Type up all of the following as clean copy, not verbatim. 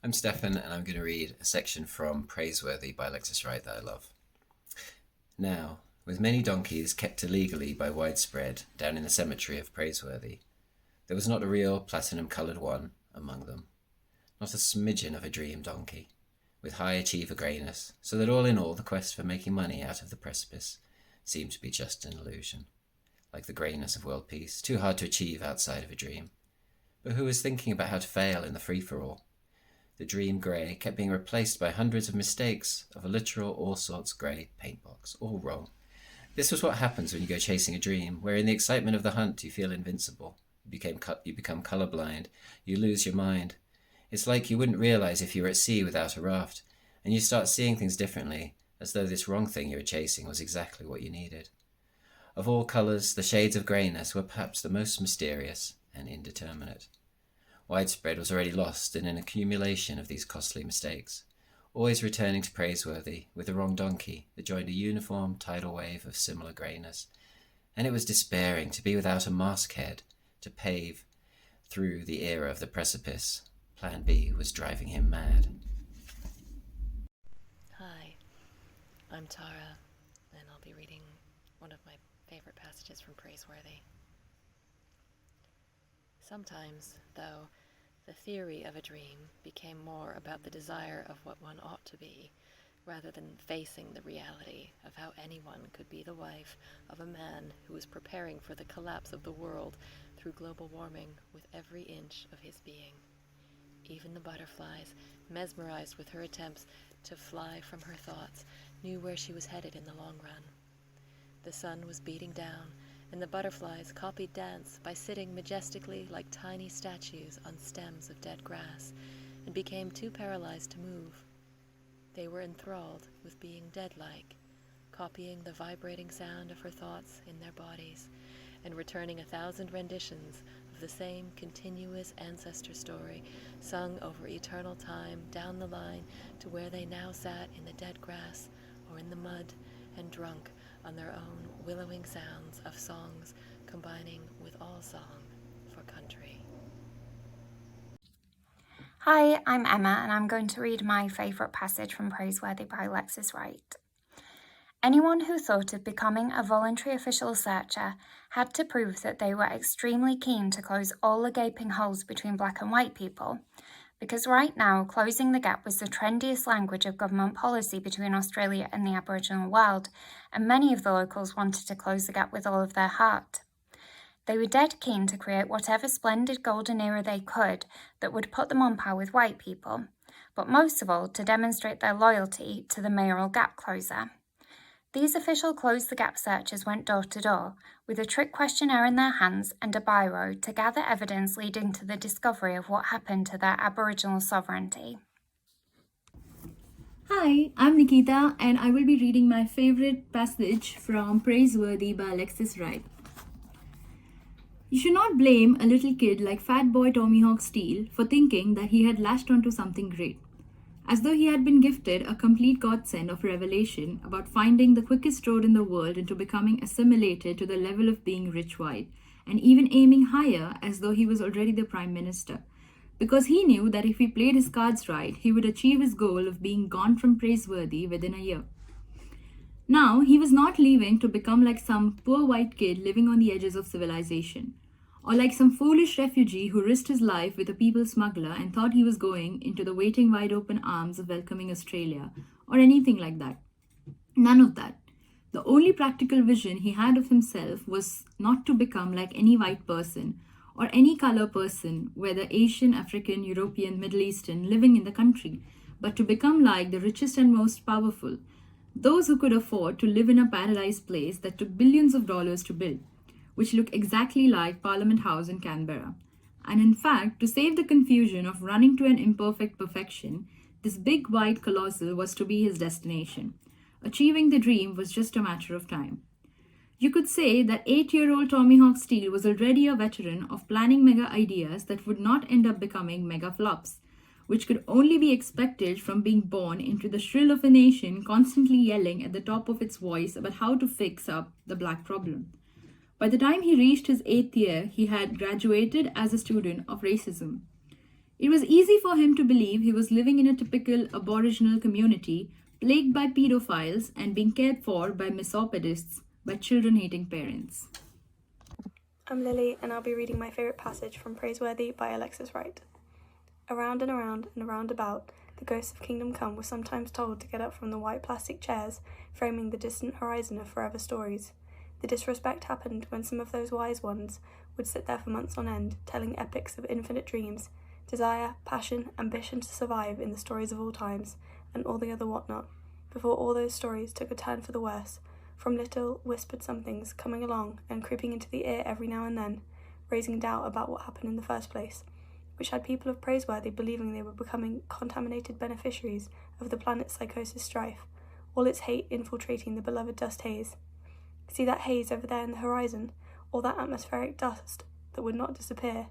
I'm Stefan, and I'm going to read a section from Praiseworthy by Alexis Wright that I love. Now, with many donkeys kept illegally by widespread down in the cemetery of Praiseworthy, there was not a real platinum-coloured one among them, not a smidgen of a dream donkey, with high achiever greyness, so that all in all the quest for making money out of the precipice seemed to be just an illusion, like the greyness of world peace, too hard to achieve outside of a dream. But who was thinking about how to fail in the free-for-all? The dream grey kept being replaced by hundreds of mistakes of a literal all-sorts grey paintbox, all wrong. This was what happens when you go chasing a dream, where in the excitement of the hunt you feel invincible. You become colourblind. You lose your mind. It's like you wouldn't realise if you were at sea without a raft, and you start seeing things differently, as though this wrong thing you were chasing was exactly what you needed. Of all colours, the shades of greyness were perhaps the most mysterious and indeterminate. Widespread was already lost in an accumulation of these costly mistakes, always returning to Praiseworthy with the wrong donkey that joined a uniform tidal wave of similar greyness, and it was despairing to be without a masthead to pave through the era of the precipice. Plan B was driving him mad. Hi, I'm Tara, and I'll be reading one of my favorite passages from Praiseworthy. Sometimes, though, the theory of a dream became more about the desire of what one ought to be, rather than facing the reality of how anyone could be the wife of a man who was preparing for the collapse of the world through global warming with every inch of his being. Even the butterflies, mesmerized with her attempts to fly from her thoughts, knew where she was headed in the long run. The sun was beating down, and the butterflies copied dance by sitting majestically like tiny statues on stems of dead grass, and became too paralyzed to move. They were enthralled with being dead-like, copying the vibrating sound of her thoughts in their bodies, and returning 1,000 renditions of the same continuous ancestor story, sung over eternal time down the line to where they now sat in the dead grass or in the mud and drunk on their own willowing sounds of songs combining with all song for country. Hi, I'm Emma, and I'm going to read my favourite passage from Praiseworthy by Alexis Wright. Anyone who thought of becoming a voluntary official searcher had to prove that they were extremely keen to close all the gaping holes between black and white people, because right now closing the gap was the trendiest language of government policy between Australia and the Aboriginal world, and many of the locals wanted to close the gap with all of their heart. They were dead keen to create whatever splendid golden era they could that would put them on par with white people, but most of all to demonstrate their loyalty to the mayoral gap closer. These official close the gap searchers went door to door, with a trick questionnaire in their hands and a biro to gather evidence leading to the discovery of what happened to their Aboriginal sovereignty. Hi, I'm Nikita, and I will be reading my favorite passage from Praiseworthy by Alexis Wright. You should not blame a little kid like Fat Boy Tomahawk Steele for thinking that he had latched onto something great, as though he had been gifted a complete godsend of revelation about finding the quickest road in the world into becoming assimilated to the level of being rich white, and even aiming higher as though he was already the Prime Minister, because he knew that if he played his cards right, he would achieve his goal of being gone from Praiseworthy within a year. Now, he was not leaving to become like some poor white kid living on the edges of civilization, or like some foolish refugee who risked his life with a people smuggler and thought he was going into the waiting wide open arms of welcoming Australia, or anything like that. None of that. The only practical vision he had of himself was not to become like any white person, or any color person, whether Asian, African, European, Middle Eastern, living in the country, but to become like the richest and most powerful, those who could afford to live in a paradise place that took billions of dollars to build, which look exactly like Parliament House in Canberra. And in fact, to save the confusion of running to an imperfect perfection, this big white colossal was to be his destination. Achieving the dream was just a matter of time. You could say that 8-year-old Tomahawk Steele was already a veteran of planning mega ideas that would not end up becoming mega flops, which could only be expected from being born into the shrill of a nation constantly yelling at the top of its voice about how to fix up the black problem. By the time he reached his 8th year, he had graduated as a student of racism. It was easy for him to believe he was living in a typical Aboriginal community, plagued by pedophiles and being cared for by misopedists, by children-hating parents. I'm Lily, and I'll be reading my favourite passage from Praiseworthy by Alexis Wright. Around and around and around about, the ghosts of Kingdom Come were sometimes told to get up from the white plastic chairs framing the distant horizon of forever stories. The disrespect happened when some of those wise ones would sit there for months on end, telling epics of infinite dreams, desire, passion, ambition to survive in the stories of all times, and all the other whatnot, before all those stories took a turn for the worse, from little whispered somethings coming along and creeping into the ear every now and then, raising doubt about what happened in the first place, which had people of Praiseworthy believing they were becoming contaminated beneficiaries of the planet's psychosis strife, all its hate infiltrating the beloved dust haze. See that haze over there in the horizon, all that atmospheric dust that would not disappear?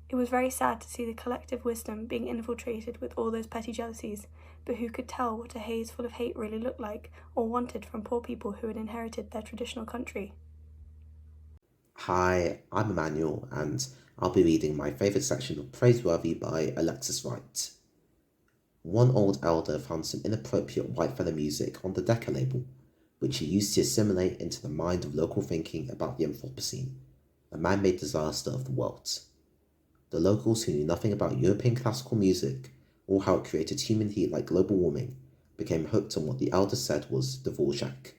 It was very sad to see the collective wisdom being infiltrated with all those petty jealousies, but who could tell what a haze full of hate really looked like or wanted from poor people who had inherited their traditional country? Hi, I'm Emanuel, and I'll be reading my favourite section of Praiseworthy by Alexis Wright. One old elder found some inappropriate white feather music on the Decca label, which he used to assimilate into the mind of local thinking about the Anthropocene, a man-made disaster of the world. The locals who knew nothing about European classical music or how it created human heat like global warming became hooked on what the elder said was Dvorak.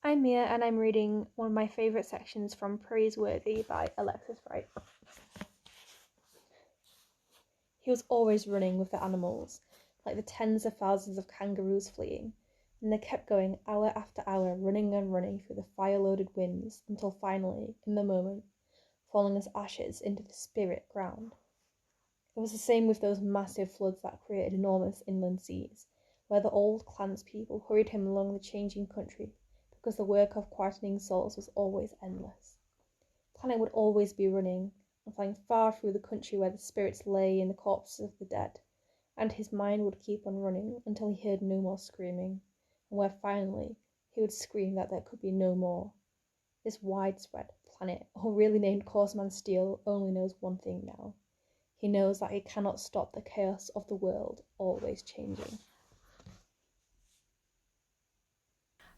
I'm Mia, and I'm reading one of my favourite sections from Praiseworthy by Alexis Wright. He was always running with the animals, like the tens of thousands of kangaroos fleeing, and they kept going hour after hour, running and running through the fire-loaded winds, until finally, in the moment, falling as ashes into the spirit ground. It was the same with those massive floods that created enormous inland seas, where the old clanspeople hurried him along the changing country, because the work of quietening souls was always endless. The planet would always be running, and flying far through the country where the spirits lay in the corpses of the dead, and his mind would keep on running until he heard no more screaming, and where finally he would scream that there could be no more. This widespread planet, or really named Coarseman Steel, only knows one thing now. He knows that he cannot stop the chaos of the world always changing.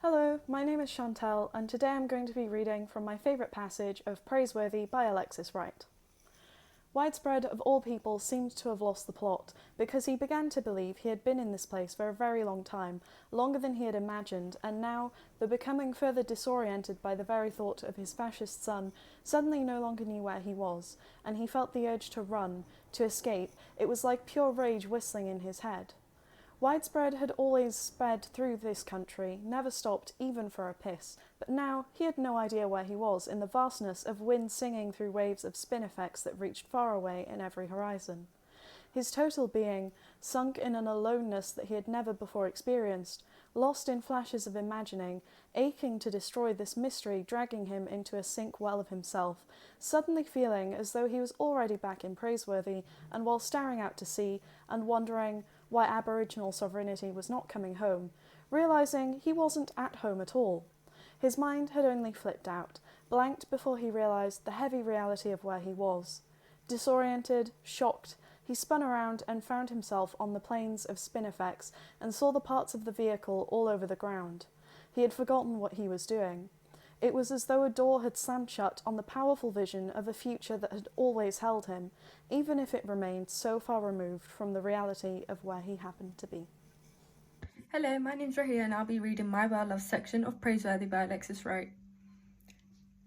Hello, my name is Shantel, and today I'm going to be reading from my favourite passage of Praiseworthy by Alexis Wright. Widespread, of all people, seemed to have lost the plot, because he began to believe he had been in this place for a very long time, longer than he had imagined, and now, though becoming further disoriented by the very thought of his fascist son, suddenly no longer knew where he was, and he felt the urge to run, to escape. It was like pure rage whistling in his head. Widespread had always sped through this country, never stopped even for a piss, but now he had no idea where he was in the vastness of wind singing through waves of spinifex that reached far away in every horizon. His total being, sunk in an aloneness that he had never before experienced, lost in flashes of imagining, aching to destroy this mystery dragging him into a sink well of himself, suddenly feeling as though he was already back in Praiseworthy, and while staring out to sea and wondering why Aboriginal sovereignty was not coming home, realising he wasn't at home at all. His mind had only flipped out, blanked before he realised the heavy reality of where he was. Disoriented, shocked, he spun around and found himself on the plains of Spinifex and saw the parts of the vehicle all over the ground. He had forgotten what he was doing. It was as though a door had slammed shut on the powerful vision of a future that had always held him, even if it remained so far removed from the reality of where he happened to be. Hello, my name's Rahia, and I'll be reading my well-loved section of Praiseworthy by Alexis Wright.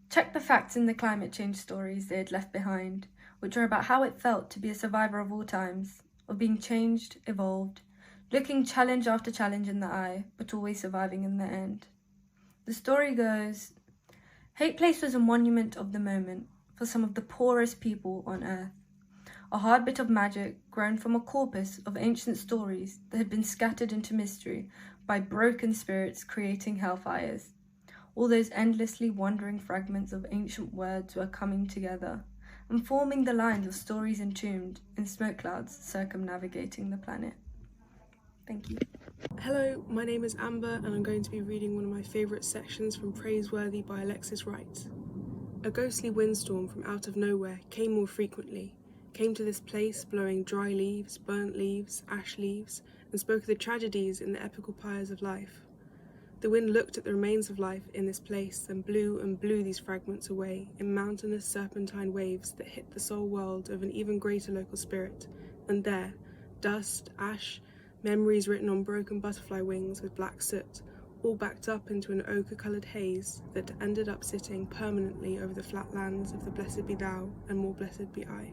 Check the facts in the climate change stories they had left behind, which are about how it felt to be a survivor of all times, of being changed, evolved, looking challenge after challenge in the eye, but always surviving in the end. The story goes, Hate Place was a monument of the moment for some of the poorest people on Earth. A hard bit of magic grown from a corpus of ancient stories that had been scattered into mystery by broken spirits creating hellfires. All those endlessly wandering fragments of ancient words were coming together and forming the lines of stories entombed in smoke clouds circumnavigating the planet. Thank you. Hello, my name is Amber, and I'm going to be reading one of my favourite sections from Praiseworthy by Alexis Wright. A ghostly windstorm from out of nowhere came more frequently, came to this place blowing dry leaves, burnt leaves, ash leaves, and spoke of the tragedies in the epical pyres of life. The wind looked at the remains of life in this place, and blew these fragments away in mountainous serpentine waves that hit the soul world of an even greater local spirit. And there, dust, ash, memories written on broken butterfly wings with black soot, all backed up into an ochre-coloured haze that ended up sitting permanently over the flat lands of the blessed be thou and more blessed be I.